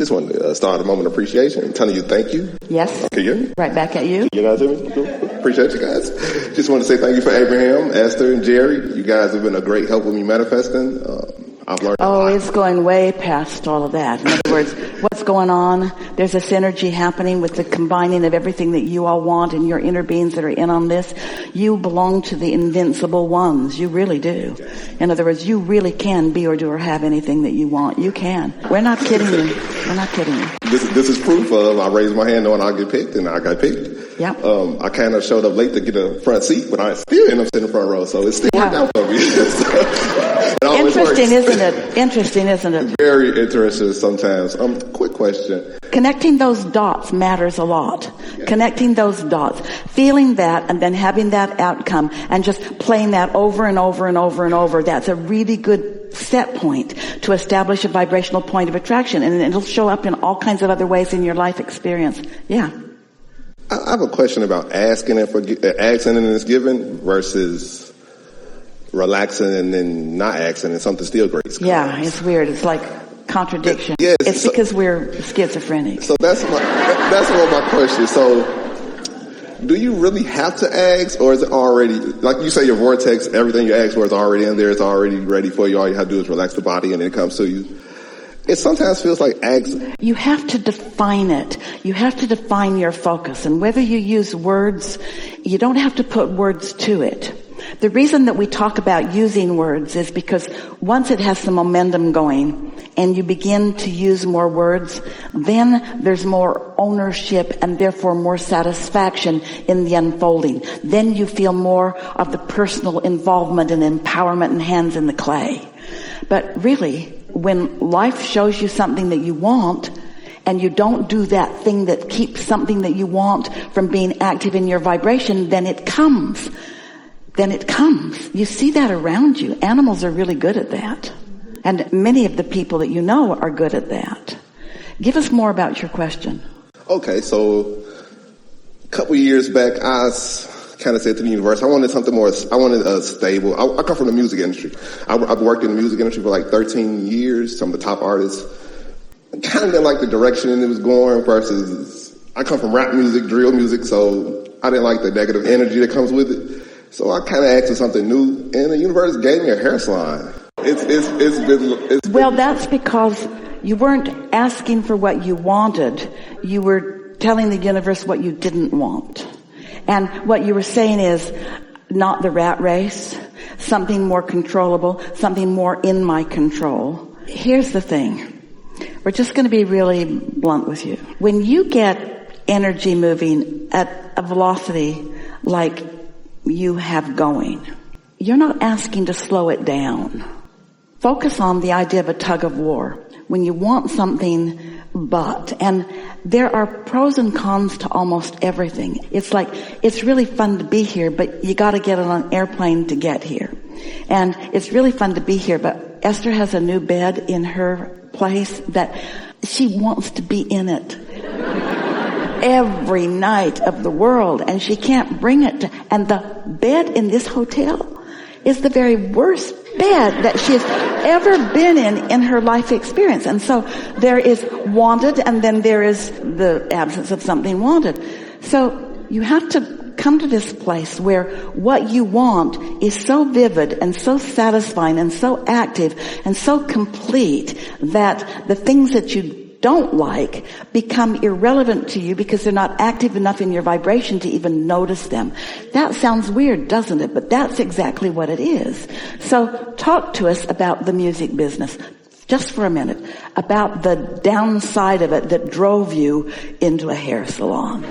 Just wanted to start a moment of appreciation, telling you thank you. Yes. Can you hear me? Right back at you. You guys hear me? Appreciate you guys. Just want to say thank you for Abraham, Esther, and Jerry. You guys have been a great help with me manifesting. I've learned a lot. It's going way past all of that. In other words, what's going on, there's a synergy happening with the combining of everything that you all want and your inner beings that are in on this. You belong to the invincible ones. You really do. In other words, you really can be or do or have anything that you want. You can. We're not kidding you. We're not kidding you. This is proof of I raised my hand knowing I'll get picked, and I got picked. Yep. I kind of showed up late to get a front seat, but I still ended up sitting in the front row, so it still worked out for me. Interesting, isn't it? Interesting, isn't it? Very interesting sometimes. Quick question. Connecting those dots matters a lot. Yeah. Connecting those dots, feeling that, and then having that outcome, and just playing that over and over and over and over. That's a really good set point to establish a vibrational point of attraction, and it'll show up in all kinds of other ways in your life experience. Yeah. I have a question about asking and it's given versus relaxing and then not asking and something still great. Yeah, it's weird. It's like contradiction. Yes, it's because we're schizophrenic. So that's one of my questions. So do you really have to ask, or is it already, like you say, your vortex, everything you ask for is already in there, it's already ready for you, all you have to do is relax the body and it comes to you? It sometimes feels like asking. You have to define it. You have to define your focus. And whether you use words, you don't have to put words to it. The reason that we talk about using words is because once it has some momentum going and you begin to use more words, then there's more ownership and therefore more satisfaction in the unfolding. Then you feel more of the personal involvement and empowerment and hands in the clay. But really, when life shows you something that you want, and you don't do that thing that keeps something that you want from being active in your vibration, then it comes. You see that around you. Animals are really good at that. And many of the people that you know are good at that. Give us more about your question. Okay, so a couple of years back, I kind of said to the universe, I wanted something more, I wanted a stable. I come from the music industry. I've worked in the music industry for like 13 years, some of the top artists. I kind of didn't like the direction it was going versus, I come from rap music, drill music, so I didn't like the negative energy that comes with it. So I kind of asked for something new, and the universe gave me a hair salon. Well, that's because you weren't asking for what you wanted. You were telling the universe what you didn't want. And what you were saying is not the rat race, something more controllable, something more in my control. Here's the thing. We're just going to be really blunt with you. When you get energy moving at a velocity like you have going, you're not asking to slow it down. Focus on the idea of a tug of war. When you want something, and there are pros and cons to almost everything. It's like, it's really fun to be here, but you gotta get on an airplane to get here. And it's really fun to be here, but Esther has a new bed in her place that she wants to be in it every night of the world, and she can't bring it to, and the bed in this hotel is the very worst bed that she has ever been in her life experience. And so there is wanted, and then there is the absence of something wanted. So you have to come to this place where what you want is so vivid and so satisfying and so active and so complete that the things that you don't like become irrelevant to you because they're not active enough in your vibration to even notice them. That sounds weird, doesn't it? But that's exactly what it is. So talk to us about the music business, just for a minute, about the downside of it that drove you into a hair salon.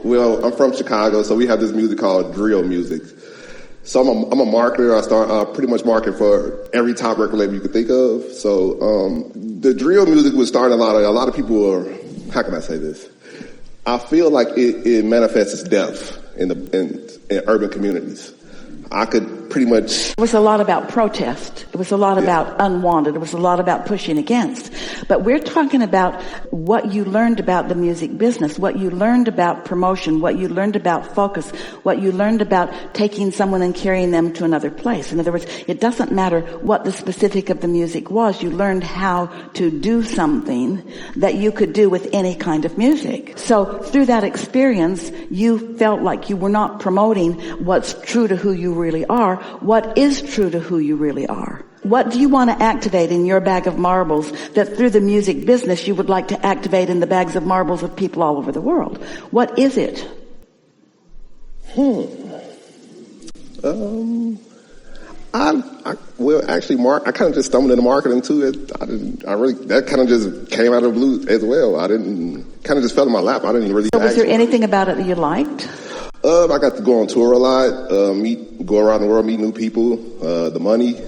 Well, I'm from Chicago, so we have this music called drill music. So I'm a marketer. I start pretty much marketing for every top record label you could think of. So the drill music was starting a lot of people are, how can I say this? I feel like it manifests as death in urban communities. I could pretty much... It was a lot about protest. It was a lot about unwanted. It was a lot about pushing against. But we're talking about what you learned about the music business, what you learned about promotion, what you learned about focus, what you learned about taking someone and carrying them to another place. In other words, it doesn't matter what the specific of the music was. You learned how to do something that you could do with any kind of music. So through that experience, you felt like you were not promoting what's true to who you really are. What is true to who you really are? What do you want to activate in your bag of marbles that through the music business you would like to activate in the bags of marbles of people all over the world? What is it? I kind of just stumbled into marketing too. That kind of just came out of the blue as well. I kind of just fell in my lap. I didn't really. So was there anything about it that you liked? I got to go on tour a lot, go around the world, meet new people, the money,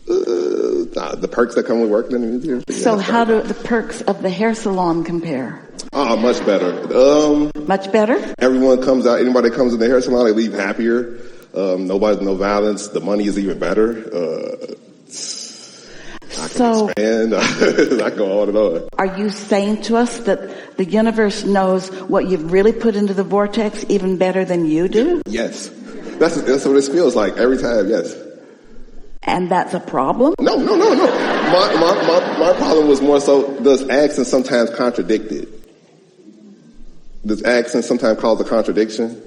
the perks that come with working in the museum. So how do the perks of the hair salon compare? Much better. Much better? Everyone comes out, anybody that comes in the hair salon, they leave happier. No violence. The money is even better. I can expand. I go on and on. Are you saying to us that the universe knows what you've really put into the vortex even better than you do? Yes. That's what it feels like every time, yes. And that's a problem? No. My problem was more so, does accent sometimes contradict it? Does accent sometimes cause a contradiction?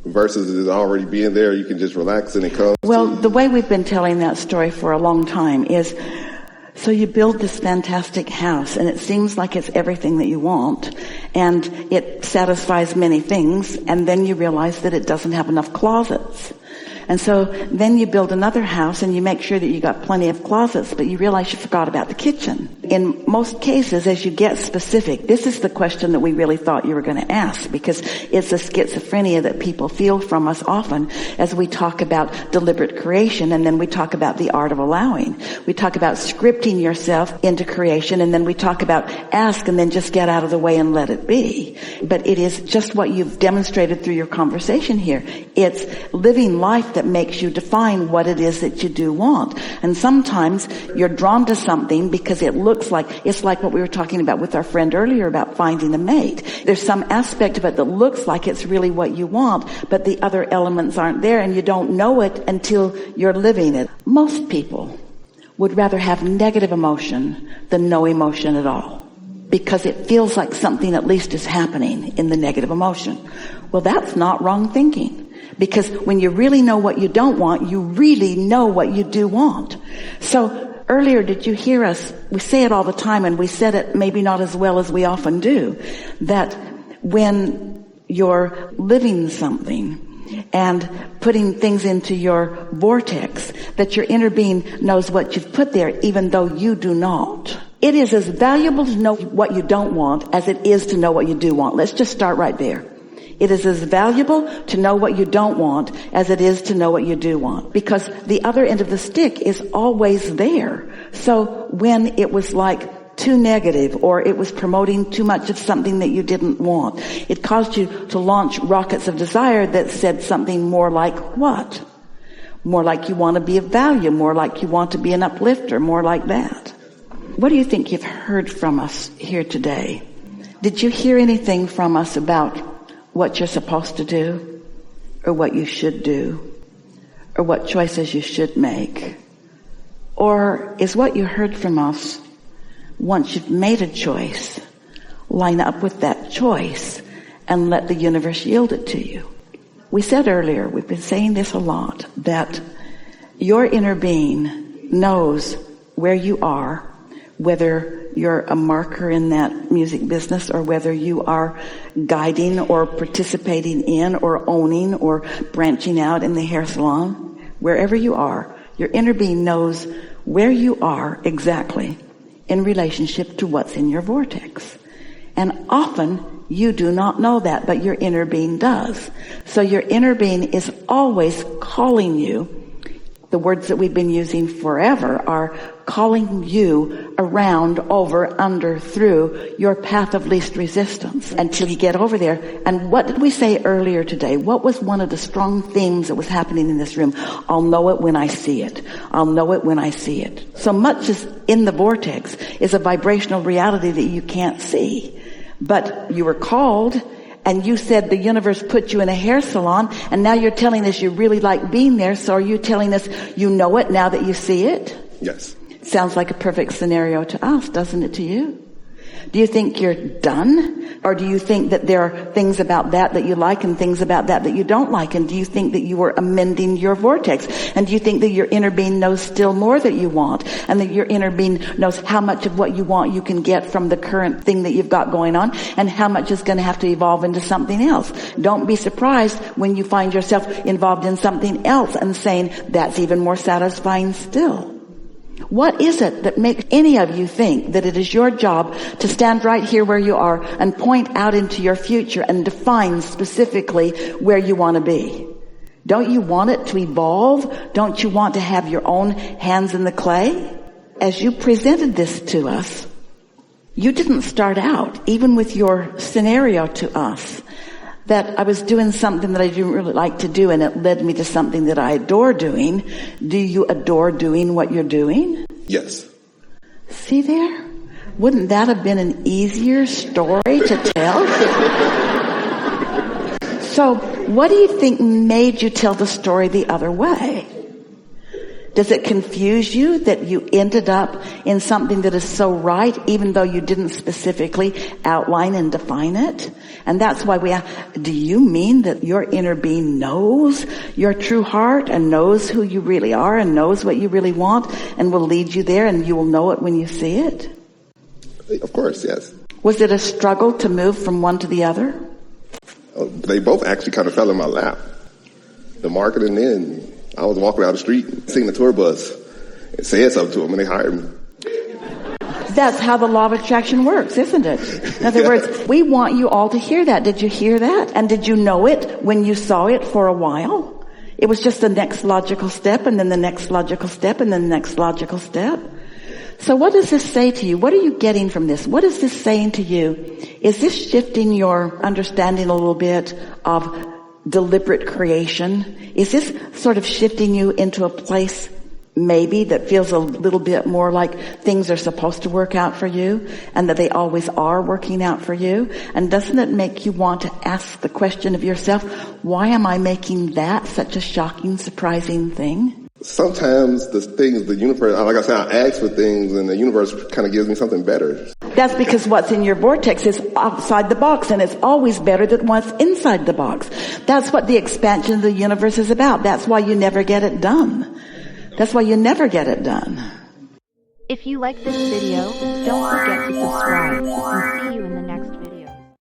Versus it already being there, you can just relax and it comes. Well, the way we've been telling that story for a long time is, so you build this fantastic house and it seems like it's everything that you want and it satisfies many things, and then you realize that it doesn't have enough closets. And so then you build another house and you make sure that you got plenty of closets, but you realize you forgot about the kitchen. In most cases, as you get specific, this is the question that we really thought you were going to ask, because it's a schizophrenia that people feel from us often as we talk about deliberate creation, and then we talk about the art of allowing. We talk about scripting yourself into creation, and then we talk about ask and then just get out of the way and let it be. But it is just what you've demonstrated through your conversation here. It's living life that makes you define what it is that you do want. And sometimes you're drawn to something because it looks like, it's like what we were talking about with our friend earlier about finding a mate. There's some aspect of it that looks like it's really what you want, but the other elements aren't there, and you don't know it until you're living it. Most people would rather have negative emotion than no emotion at all, because it feels like something at least is happening in the negative emotion. Well, that's not wrong thinking. Because when you really know what you don't want, you really know what you do want. So earlier, did you hear us? We say it all the time, and we said it maybe not as well as we often do, that when you're living something and putting things into your vortex, that your inner being knows what you've put there, even though you do not. It is as valuable to know what you don't want as it is to know what you do want. Let's just start right there. It is as valuable to know what you don't want as it is to know what you do want, because the other end of the stick is always there. So when it was like too negative, or it was promoting too much of something that you didn't want, it caused you to launch rockets of desire that said something more like what? More like you want to be of value, more like you want to be an uplifter, more like that. What do you think you've heard from us here today? Did you hear anything from us about what you're supposed to do, or what you should do, or what choices you should make? Or is what you heard from us, once you've made a choice, line up with that choice and let the universe yield it to you? We said earlier, we've been saying this a lot, that your inner being knows where you are, whether you're a marker in that music business, or whether you are guiding or participating in or owning or branching out in the hair salon. Wherever you are, your inner being knows where you are exactly in relationship to what's in your vortex. And often you do not know that, but your inner being does. So your inner being is always calling you The words that we've been using forever are calling you around, over, under, through your path of least resistance until you get over there. And what did we say earlier today? What was one of the strong themes that was happening in this room? I'll know it when I see it. I'll know it when I see it. So much as in the vortex is a vibrational reality that you can't see. But you were called, and you said the universe put you in a hair salon, and now you're telling us you really like being there. So are you telling us you know it now that you see it? Yes. Sounds like a perfect scenario to us, doesn't it to you? Do you think you're done? Or do you think that there are things about that you like and things about that you don't like? And do you think that you are amending your vortex? And do you think that your inner being knows still more that you want? And that your inner being knows how much of what you want you can get from the current thing that you've got going on, and how much is going to have to evolve into something else? Don't be surprised when you find yourself involved in something else and saying, that's even more satisfying still. What is it that makes any of you think that it is your job to stand right here where you are and point out into your future and define specifically where you want to be? Don't you want it to evolve? Don't you want to have your own hands in the clay? As you presented this to us, you didn't start out, even with your scenario to us, that I was doing something that I didn't really like to do, and it led me to something that I adore doing. Do you adore doing what you're doing? Yes. See there? Wouldn't that have been an easier story to tell? So what do you think made you tell the story the other way? Does it confuse you that you ended up in something that is so right, even though you didn't specifically outline and define it? And that's why we ask, do you mean that your inner being knows your true heart and knows who you really are and knows what you really want and will lead you there, and you will know it when you see it? Of course, yes. Was it a struggle to move from one to the other? They both actually kind of fell in my lap. The marketing then. I was walking down the street, seeing the tour bus, and said something to them, and they hired me. That's how the law of attraction works, isn't it? In other words, we want you all to hear that. Did you hear that? And did you know it when you saw it for a while? It was just the next logical step, and then the next logical step, and then the next logical step. So what does this say to you? What are you getting from this? What is this saying to you? Is this shifting your understanding a little bit of deliberate creation? Is this sort of shifting you into a place maybe that feels a little bit more like things are supposed to work out for you, and that they always are working out for you? And doesn't it make you want to ask the question of yourself, why am I making that such a shocking, surprising thing? Sometimes the things, the universe, like I said, I ask for things and the universe kind of gives me something better. That's because what's in your vortex is outside the box, and it's always better than what's inside the box. That's what the expansion of the universe is about. That's why you never get it done. That's why you never get it done. If you like this video, don't forget to subscribe, and see you in the next